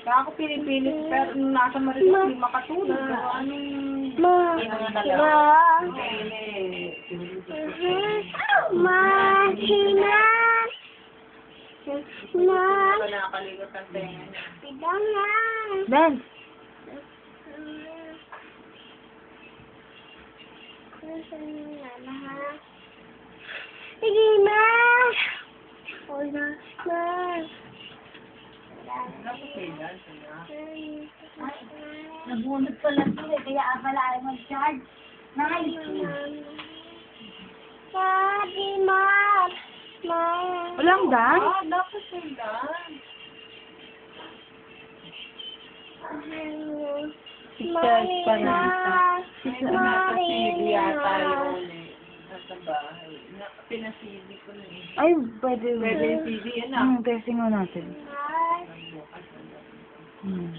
Kaya ako pinipilit, pero nung nasa Marilao, hindi makatulog. Anong... Nakakaligot ang tenga niya. Ben! Sige na! Wala na. Nabunod pa lang ito eh, kaya pala ayaw mag-charge. Nice! Sabi, Ma! Walang dan? Dapat yung daan. Charge pa na ito. Pinasili yata yun eh. Nasa bahay. Pinasili ko na eh. Ay, pwede. Pwede yung CD yan ah. Testing mo natin. Hmm.